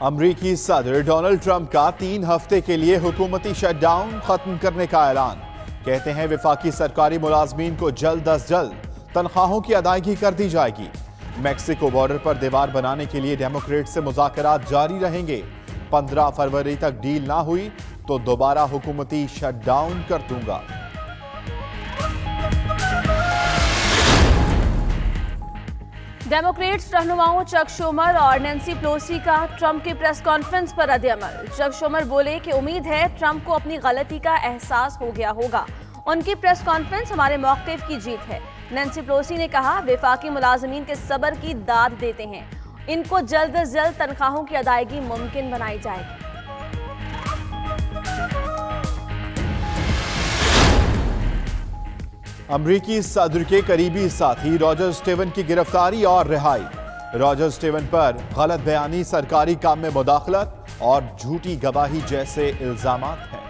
अमरीकी सदर Donald Trump का 3 हफ्ते के लिए हुकूमती शटडाउन खत्म करने का ऐलान। कहते हैं वफाकी सरकारी मुलाजमीन को जल्द अज जल्द तनख्वाहों की अदायगी कर दी जाएगी। मैक्सिको बॉर्डर पर दीवार बनाने के लिए डेमोक्रेट से मुज़ाकरात जारी रहेंगे। 15 फरवरी तक डील ना हुई तो दोबारा हुकूमती शटडाउन कर दूंगा। डेमोक्रेट्स रहनुमाओं चक शूमर और नैन्सी पेलोसी का ट्रंप की प्रेस कॉन्फ्रेंस पर रद्द-ए-अमल। चक शूमर बोले कि उम्मीद है ट्रंप को अपनी गलती का एहसास हो गया होगा। उनकी प्रेस कॉन्फ्रेंस हमारे मौक़िफ़ की जीत है। नैन्सी पेलोसी ने कहा वफाकी मुलाजमीन के सब्र की दाद देते हैं, इनको जल्द अज जल्द तनख्वाहों की अदायगी मुमकिन बनाई जाएगी। अमरीकी सदर के करीबी साथी रॉजर स्टेवन की गिरफ्तारी और रिहाई। रॉजर स्टेवन पर गलत बयानी, सरकारी काम में मुदाखलत और झूठी गवाही जैसे इल्जामात हैं।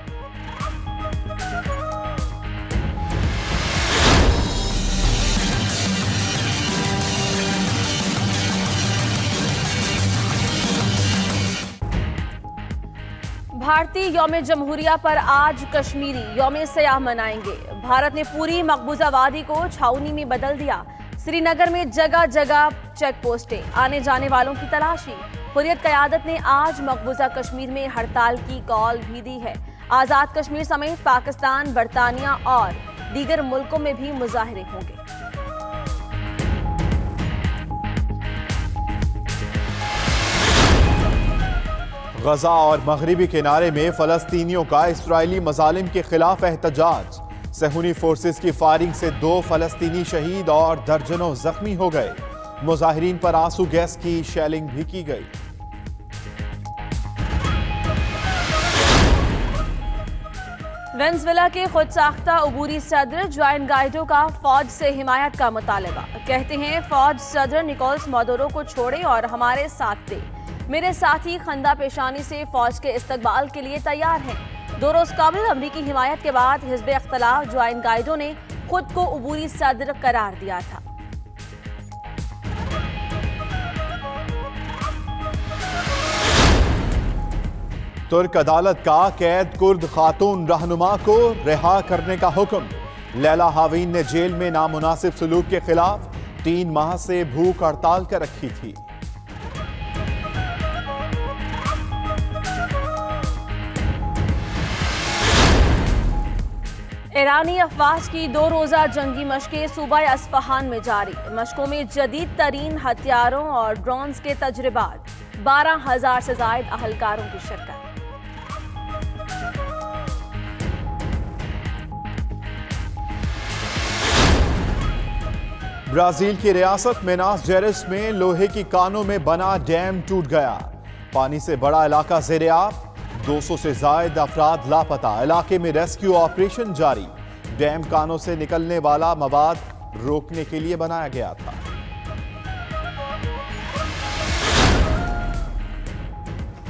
भारतीय यौम जमहूरिया पर आज कश्मीरी यौम सयाह मनाएंगे। भारत ने पूरी मकबूजा वादी को छावनी में बदल दिया। श्रीनगर में जगह जगह चेक पोस्टें, आने जाने वालों की तलाशी। हुर्रियत क़यादत ने आज मकबूजा कश्मीर में हड़ताल की कॉल भी दी है। आज़ाद कश्मीर समेत पाकिस्तान, बरतानिया और दीगर मुल्कों में भी मुजाहरे होंगे। गजा और मगरिबी किनारे में फलस्तीनियों का इस्राइली मजालिम के खिलाफ एहतजाज। सहूनी फोर्सेस की फायरिंग से 2 फलस्तीनी शहीद और दर्जनों जख्मी हो गए। मुजाहिरीन पर आंसू गैस की शेलिंग भी की गई। वेनेजुएला के खुद साख्ता अबूरी सदर जुआन गाइडो का फौज से हिमायत का मुतालबा। कहते हैं फौज सदर निकोलस मादुरो को छोड़े और हमारे साथ दे। मेरे साथी खंदा पेशानी से फौज के इस्तकबाल के लिए तैयार हैं। 2 रोज काबिल अमरीकी हिमायत के बाद हिज़्ब इख्तिलाफ जुआन गाइडो ने खुद को अबूरी सदर करार दिया था। तुर्क अदालत का कैद कुर्द खातून रहनुमा को रिहा करने का हुक्म। लैला हावीन ने जेल में नामुनासिब सलूक के खिलाफ 3 माह से भूख हड़ताल कर रखी थी। ईरानी अफवाज की 2 रोज़ा जंगी मशकें सूबा अस्फहान में जारी। मशकों में जदीद तरीन हथियारों और ड्रोन्स के तजर्बात। 12,000 से ज़ायद अहलकारों की शिरकत। ब्राजील की रियासत मिनास जेरेस में लोहे की कानों में बना डैम टूट गया। पानी से बड़ा इलाका ज़ेर-ए-आब, 200 से ज़ायद अफराद लापता। इलाके में रेस्क्यू ऑपरेशन जारी। डैम कानों से निकलने वाला मवाद रोकने के लिए बनाया गया था।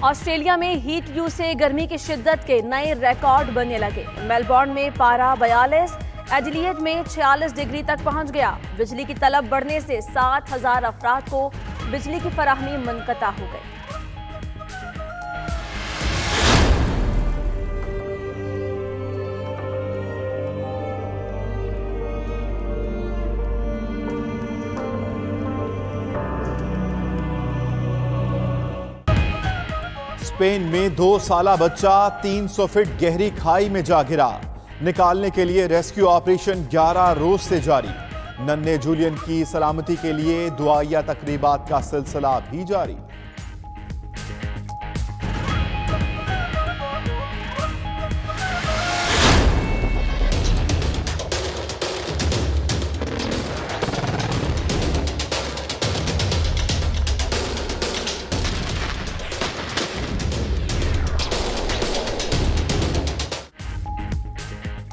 ऑस्ट्रेलिया में हीट व्यू से गर्मी की शिद्दत के नए रिकॉर्ड बनने लगे। मेलबर्न में पारा 42, एडिलेड में 46 डिग्री तक पहुंच गया। बिजली की तलब बढ़ने से 7,000 अफराद को बिजली की फराहमी मुनक़ता हो गई। स्पेन में 2 साला बच्चा 300 फीट गहरी खाई में जा गिरा। निकालने के लिए रेस्क्यू ऑपरेशन 11 रोज से जारी। नन्हे जूलियन की सलामती के लिए दुआया तकरीबात का सिलसिला भी जारी।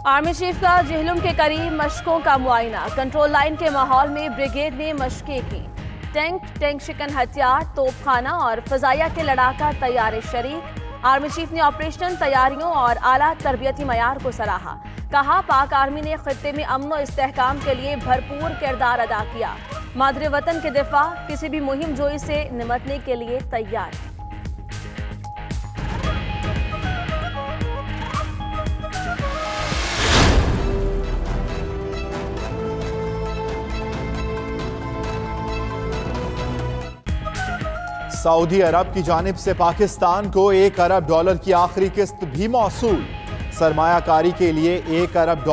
आर्मी चीफ का जेहलुम के करीब मशकों का मुआयना। कंट्रोल लाइन के माहौल में ब्रिगेड ने मशकें की। टैंक शिकन हथियार, तोपखाना और फजाइया के लड़ाका तैयार शरीक। आर्मी चीफ ने ऑपरेशन तैयारियों और आला तरबियती मयार को सराहा। कहा पाक आर्मी ने खित्ते में अमन और इस्तेहकाम के लिए भरपूर किरदार अदा किया। मादरे वतन के दिफा किसी भी मुहिम जोई से निमटने के लिए तैयार है। सऊदी अरब की जानिब से पाकिस्तान को $1 अरब की आखिरी किस्त भी मौसूल। सरमायाकारी के लिए $1 अरब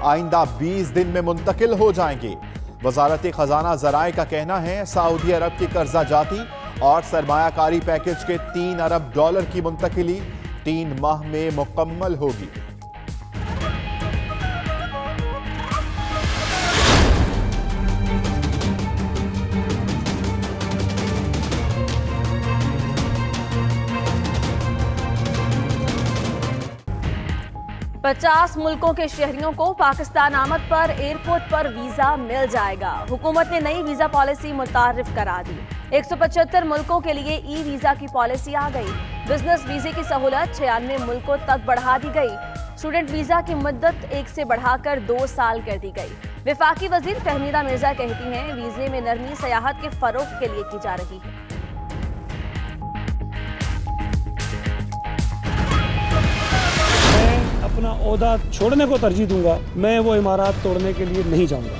आइंदा 20 दिन में मुंतकिल हो जाएंगे। वजारत खजाना जराए का कहना है सऊदी अरब की कर्जा जाती और सरमायाकारी पैकेज के $3 अरब की मुंतकिली 3 माह में मुकम्मल होगी। पचास मुल्कों के शहरियों को पाकिस्तान आमद पर एयरपोर्ट पर वीजा मिल जाएगा। हुकूमत ने नई वीजा पॉलिसी मुतारिफ करा दी। 175 मुल्कों के लिए ई वीजा की पॉलिसी आ गई। बिजनेस वीजे की सहूलत 96 मुल्कों तक बढ़ा दी गई। स्टूडेंट वीजा की मुद्दत 1 से बढ़ाकर 2 साल कर दी गई। वफाकी वजीर फहमीदा मिर्जा कहती हैं वीजे में नरमी सयाहत के फरोग के लिए की जा रही है। अपना ओहदा छोड़ने को तरजीह दूंगा, मैं वो इमारत तोड़ने के लिए नहीं जाऊंगा।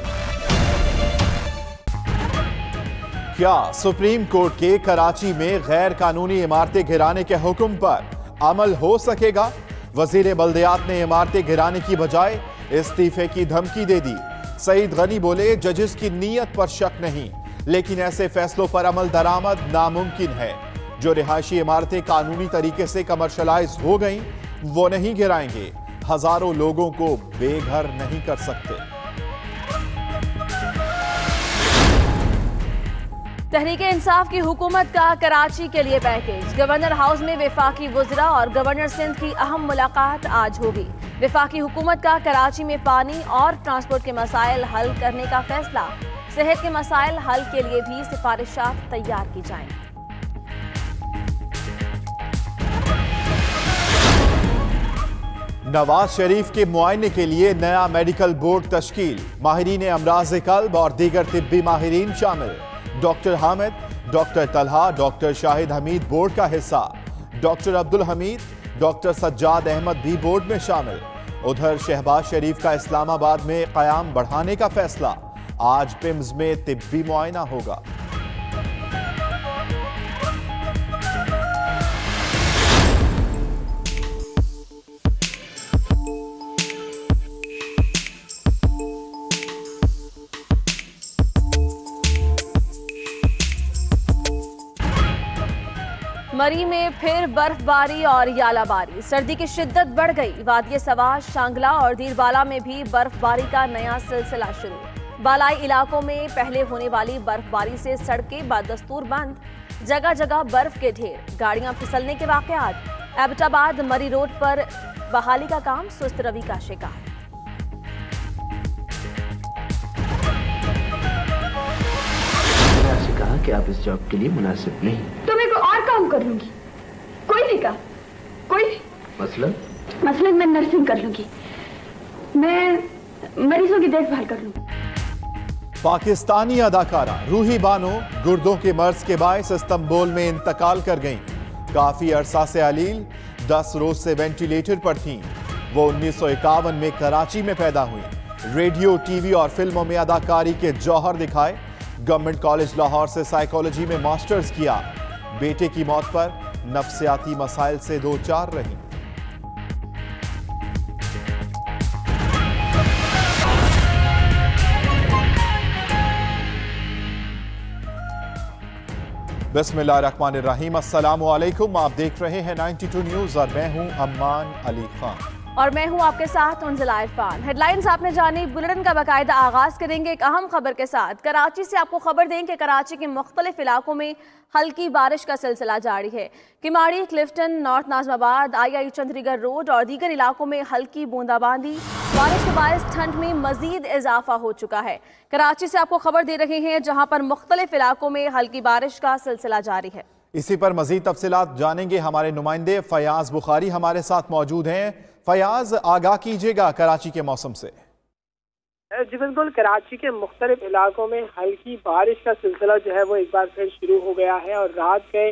क्या सुप्रीम कोर्ट के कराची में गैर कानूनी इमारतें गिराने के हुक्म पर अमल हो सकेगा? वजीर बल्दियात ने इमारतें गिराने की बजाय इस्तीफे की धमकी दे दी। सईद गनी बोले जजेस की नीयत पर शक नहीं, लेकिन ऐसे फैसलों पर अमल दरामद नामुमकिन है। जो रिहायशी इमारतें कानूनी तरीके से कमर्शलाइज हो गई वो नहीं गिराएंगे। हजारों लोगों को बेघर नहीं कर सकते। तहरीके इंसाफ की हुकूमत का कराची के लिए पैकेज। गवर्नर हाउस में वफाकी वज़रा और गवर्नर सिंध की अहम मुलाकात आज होगी। वफाकी हुकूमत का कराची में पानी और ट्रांसपोर्ट के मसाइल हल करने का फैसला। सेहत के मसाइल हल के लिए भी सिफारिशात तैयार की जाएंगी। नवाज शरीफ के मुआयने के लिए नया मेडिकल बोर्ड तश्कील। माहिरीन अमराज कल्ब और दीगर तिब्बी माहिरीन शामिल। Doctor Hamid, doctor Talha, doctor Shahid Hamid board का हिस्सा। डॉक्टर अब्दुल हमीद, डॉक्टर सज्जाद अहमद भी बोर्ड में शामिल। उधर शहबाज शरीफ का इस्लामाबाद में क़याम बढ़ाने का फैसला। आज पिम्स में तिब्बी मुआयना होगा। मरी में फिर बर्फबारी और यालाबारी। सर्दी की शिद्दत बढ़ गई। वादिय सवाज, शांगला और दीरबाला में भी बर्फबारी का नया सिलसिला शुरू। बालाई इलाकों में पहले होने वाली बर्फबारी से सड़कें बदस्तूर बंद। जगह जगह बर्फ के ढेर, गाड़ियां फिसलने के वाकयात। एबटाबाद मरी रोड पर बहाली का काम सुस्त रवि का शिकार। कहा कि आप इस जॉब के लिए मुनासिब नहीं, तो मैं कोई और काम कर लूंगी। कोई भी काम, कोई मसलन मैं नर्सिंग कर लूंगी, मैं मरीजों की देखभाल कर लूंगी। पाकिस्तानी अदाकारा रूही बानो गुर्दों के मर्ज के बायस इस्तांबुल में इंतकाल कर गईं। काफी अरसा से अलील 10 रोज से वेंटिलेटर पर थीं। वो 1951 में कराची में पैदा हुई। रेडियो, टीवी और फिल्मों में अदाकारी के जौहर दिखाए। गवर्नमेंट कॉलेज लाहौर से साइकोलॉजी में मास्टर्स किया। बेटे की मौत पर नफ्सियाती मसाइल से दो चार रही। बिस्मिल्लाहिर्रहमानिर्रहीम। अस्सलाम वालेकुम। आप देख रहे हैं 92 न्यूज और मैं हूं अम्मान अली खान और मैं हूं आपके साथ उन्ज़िला इरफान। हेडलाइंस आपने जानी, बुलेटिन का बाकायदा आगाज करेंगे एक अहम खबर के साथ। कराची से आपको खबर दें कि कराची के मुख्तलिफ इलाकों में हल्की बारिश का सिलसिला जारी है। किमाड़ी, क्लिफ्टन, नॉर्थ नाजमाबाद, आई चंद्रीगढ़ रोड और दीगर इलाकों में हल्की बूंदाबांदी। बारिश के बायस ठंड में मजीद इजाफा हो चुका है। कराची से आपको खबर दे रहे हैं जहां पर मुख्तलिफ इलाकों में हल्की बारिश का सिलसिला जारी है। इसी पर मजीद तफसीलात जानेंगे। हमारे नुमाइंदे फयाज बुखारी हमारे साथ मौजूद हैं। फयाज, आगाह कीजिएगा कराची के मौसम से। जी बिल्कुल, कराची के मुख्तलिफ इलाकों में हल्की बारिश का सिलसिला जो है वो एक बार फिर शुरू हो गया है और रात के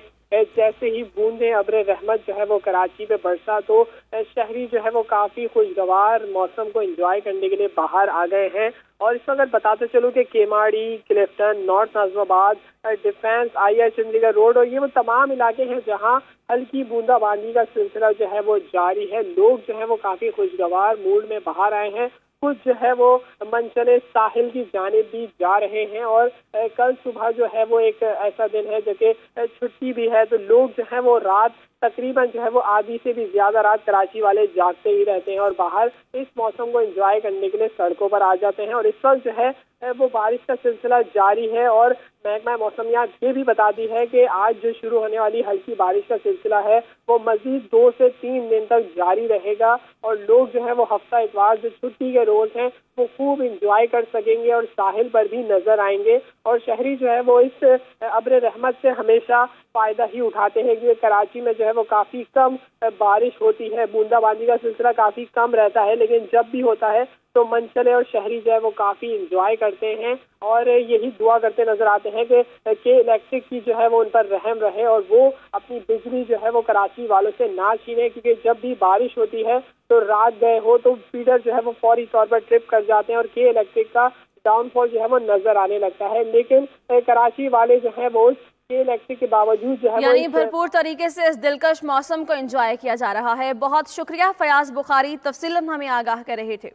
जैसे ही बूंदे अब्र रहमत जो है वो कराची पे बरसा तो शहरी जो है वो काफी खुशगवार मौसम को एंजॉय करने के लिए बाहर आ गए हैं। और इस वक्त बताते चलूं कि Keamari, Clifton, north Nazimabad, defence, IIA Chandigarh road और ये वो तमाम इलाके हैं जहां हल्की बूंदाबांदी का सिलसिला जो है वो जारी है। लोग जो है वो काफी खुशगवार मूड में बाहर आए हैं। कुछ जो है वो मंचले साहिल की जानिब भी जा रहे हैं और कल सुबह जो है वो एक ऐसा दिन है जो कि छुट्टी भी है, तो लोग जो है वो रात तकरीबन जो है वो आधी से भी ज्यादा रात कराची वाले जागते ही रहते हैं और बाहर इस मौसम को एंजॉय करने के लिए सड़कों पर आ जाते हैं। और इस वक्त जो है वो बारिश का सिलसिला जारी है और महकमा मौसमियात ये भी बताती है कि आज जो शुरू होने वाली हल्की बारिश का सिलसिला है वो मजीद 2 से 3 दिन तक जारी रहेगा और लोग जो है वो हफ्ता इतवार जो छुट्टी के रोज हैं वो खूब इंजॉय कर सकेंगे और साहिल पर भी नजर आएंगे। और शहरी जो है वो इस अब्र रहमत से हमेशा फायदा ही उठाते हैं कि कराची में जो है वो काफी कम बारिश होती है, बूंदाबांदी का सिलसिला काफी कम रहता है, लेकिन जब भी होता है तो मंचले और शहरी जो है वो काफी इंजॉय करते हैं और यही दुआ करते नजर आते हैं कि इलेक्ट्रिक की जो है वो उन पर रहम रहे और वो अपनी बिजली जो है वो कराची वालों से ना छीने, क्योंकि जब भी बारिश होती है तो रात गए हो तो फीडर जो है वो फौरी तौर पर ट्रिप कर जाते हैं और के इलेक्ट्रिक का डाउनफॉल जो है वो नजर आने लगता है। लेकिन कराची वाले जो है वो के इलेक्ट्रिक के बावजूद जो है यानी भरपूर तरीके से इस दिलकश मौसम को एंजॉय किया जा रहा है। बहुत शुक्रिया फयाज बुखारी, तफसीलन हमें आगाह कर रहे थे।